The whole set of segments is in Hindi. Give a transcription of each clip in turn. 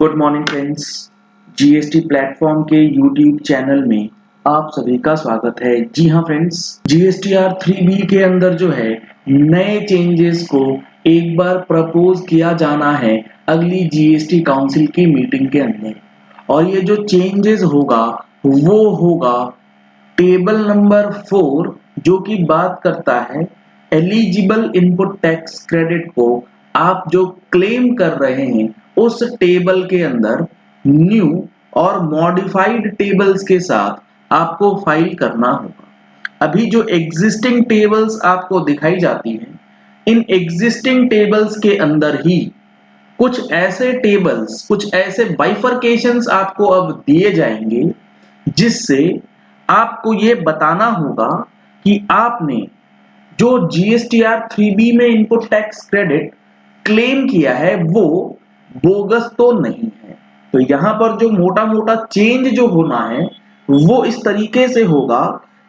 Good morning friends. GST platform के यूट्यूब चैनल में आप सभी का स्वागत है। जी हाँ फ्रेंड्स, जीएसटीआर 3B के अंदर जो है नए चेंजेस को एक बार प्रपोज किया जाना है अगली जीएसटी काउंसिल की मीटिंग के अंदर। और ये जो चेंजेस होगा वो होगा टेबल नंबर 4, जो कि बात करता है एलिजिबल इनपुट टैक्स क्रेडिट को आप जो क्लेम कर रहे हैं उस टेबल के अंदर न्यू और मॉडिफाइड टेबल्स के साथ आपको फाइल करना होगा। अभी जो एग्जिस्टिंग टेबल्स आपको दिखाई जाती हैं, इन एग्जिस्टिंग टेबल्स के अंदर ही कुछ ऐसे टेबल्स, कुछ ऐसे बाइफरकेशंस आपको अब दिए जाएंगे जिससे आपको ये बताना होगा कि आपने जो जीएसटीआर 3B में इनपुट टैक्स क्रेडिट क्लेम किया है वो बोगस तो नहीं है। तो यहां पर जो मोटा मोटा चेंज जो होना है वो इस तरीके से होगा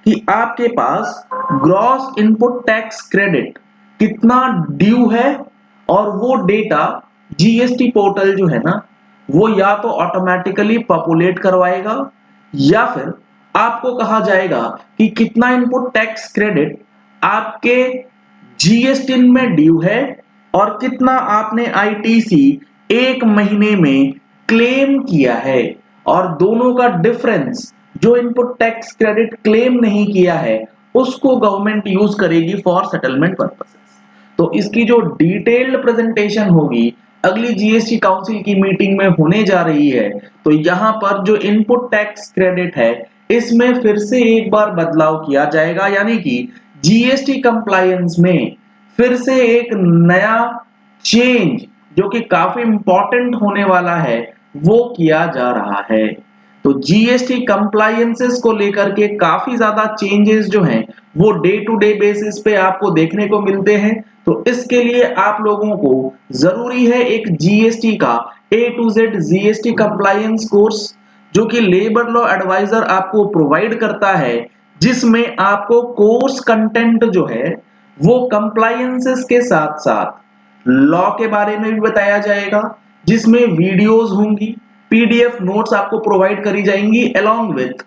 कि आपके पास ग्रॉस इनपुट टैक्स क्रेडिट कितना ड्यू है और वो डेटा जीएसटी पोर्टल जो है ना वो या तो ऑटोमेटिकली पॉपुलेट करवाएगा या फिर आपको कहा जाएगा कि कितना इनपुट टैक्स क्रेडिट आपके जीएसटी में ड्यू है और कितना आपने आईटीसी एक महीने में क्लेम किया है, और दोनों का डिफरेंस जो इनपुट टैक्स क्रेडिट क्लेम नहीं किया है उसको गवर्नमेंट यूज करेगी फॉर सेटलमेंट पर्पसेस। तो इसकी जो डिटेल्ड प्रेजेंटेशन होगी अगली जीएसटी काउंसिल की मीटिंग में होने जा रही है। तो यहाँ पर जो इनपुट टैक्स क्रेडिट है इसमें फिर से एक बार बदलाव किया जाएगा, यानी कि जीएसटी कंप्लायंस में फिर से एक नया चेंज जो कि काफी इंपॉर्टेंट होने वाला है वो किया जा रहा है। तो जीएसटी कंप्लायंसेस को लेकर के काफी ज्यादा चेंजेस जो हैं वो डे टू डे बेसिस पे आपको देखने को मिलते हैं। तो इसके लिए आप लोगों को जरूरी है एक जीएसटी का A to Z GST compliance course जो कि लेबर लॉ एडवाइजर आपको प्रोवाइड करता है, जिसमें आपको कोर्स कंटेंट जो है वो कंप्लायंसेस के साथ साथ लॉ के बारे में भी बताया जाएगा, जिसमें वीडियोस होंगी, पीडीएफ नोट्स आपको प्रोवाइड करी जाएंगी along with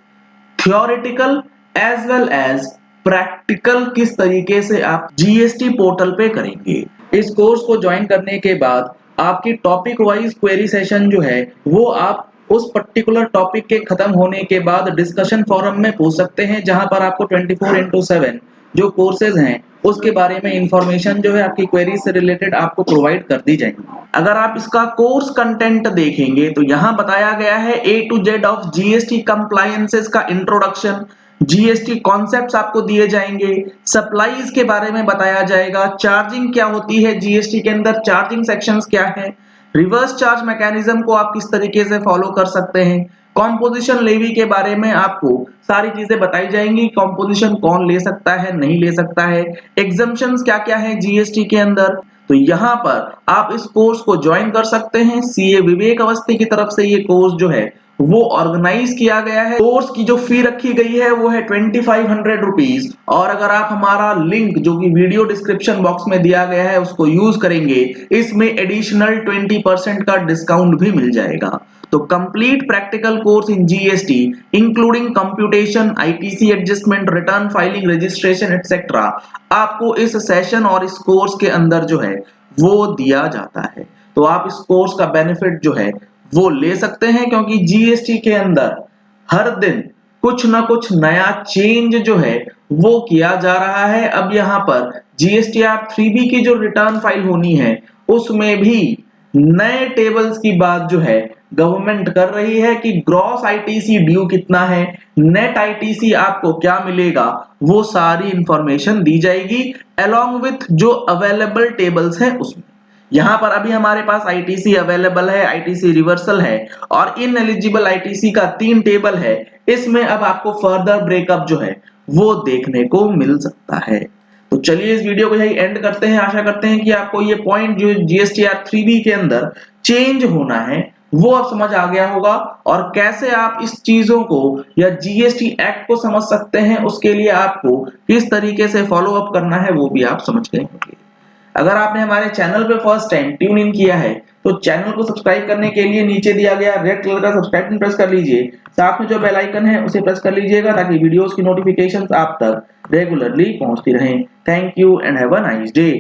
theoretical as well as practical किस तरीके से आप जीएसटी पोर्टल पे करेंगे। इस कोर्स को ज्वाइन करने के बाद आपकी टॉपिक वाइज क्वेरी सेशन जो है वो आप उस पर्टिकुलर टॉपिक के खत्म होने के बाद डिस्कशन फोरम में पूछ सकते हैं, जहां पर आपको 24/7 जो कोर्सेज हैं उसके बारे में इंफॉर्मेशन जो है आपकी क्वेरी से रिलेटेड आपको प्रोवाइड कर दी जाएगी। अगर आप इसका कोर्स कंटेंट देखेंगे तो यहाँ बताया गया है A to Z of GST compliances का इंट्रोडक्शन, जीएसटी कॉन्सेप्ट्स आपको दिए जाएंगे, सप्लाईज के बारे में बताया जाएगा, चार्जिंग क्या होती है जीएसटी के अंदर, चार्जिंग सेक्शंस क्या है, रिवर्स चार्ज मैकेनिज्म को आप किस तरीके से फॉलो कर सकते हैं, कॉम्पोजिशन लेवी के बारे में आपको सारी चीजें बताई जाएंगी, कॉम्पोजिशन कौन ले सकता है नहीं ले सकता है, एग्जम्पशंस क्या क्या है जीएसटी के अंदर। तो यहाँ पर आप इस कोर्स को ज्वाइन कर सकते हैं। सीए विवेक अवस्थी की तरफ से ये कोर्स जो है वो ऑर्गेनाइज किया गया है। कोर्स की जो फी रखी गई है वो है 2500 रुपीज, और अगर आप हमारा लिंक जो कि वीडियो डिस्क्रिप्शन बॉक्स में दिया गया है उसको यूज करेंगे, इसमें एडिशनल 20% का डिस्काउंट भी मिल जाएगा। तो complete practical course in GST including computation, ITC adjustment, return filing, registration etcetera आपको इस सेशन और इस कोर्स के अंदर जो है वो दिया जाता है। तो आप इस कोर्स का बेनिफिट जो है वो ले सकते हैं, क्योंकि जीएसटी के अंदर हर दिन कुछ ना कुछ नया चेंज जो है वो किया जा रहा है। अब यहाँ पर जीएसटीआर 3B की जो रिटर्न फाइल होनी है उसमें भी नए टेबल्स की बात जो है गवर्नमेंट कर रही है कि ग्रॉस आईटीसी ड्यू कितना है, नेट आईटीसी आपको क्या मिलेगा, वो सारी इंफॉर्मेशन दी जाएगी अलोंग विथ जो अवेलेबल टेबल्स है उसमें। यहाँ पर अभी हमारे पास आईटीसी अवेलेबल है, आईटीसी रिवर्सल है और इन एलिजिबल आईटीसी का 3 टेबल है। इसमें अब आपको फर्दर ब्रेकअप जो है वो देखने को मिल सकता है। तो चलिए इस वीडियो को यही एंड करते हैं। आशा करते हैं कि आपको ये पॉइंट जो जीएसटीआर 3B के अंदर चेंज होना है वो अब समझ आ गया होगा, और कैसे आप इस चीजों को या जीएसटी एक्ट को समझ सकते हैं उसके लिए आपको किस तरीके से फॉलो अप करना है वो भी आप समझ गए होंगे। अगर आपने हमारे चैनल पे फर्स्ट टाइम ट्यून इन किया है तो चैनल को सब्सक्राइब करने के लिए नीचे दिया गया रेड कलर का सब्सक्राइब बटन प्रेस कर लीजिए। साथ में जो बेल आइकन है उसे प्रेस कर लीजिएगा ताकि वीडियोस की नोटिफिकेशंस आप तक रेगुलरली पहुंचती रहें। Thank you and have a nice day.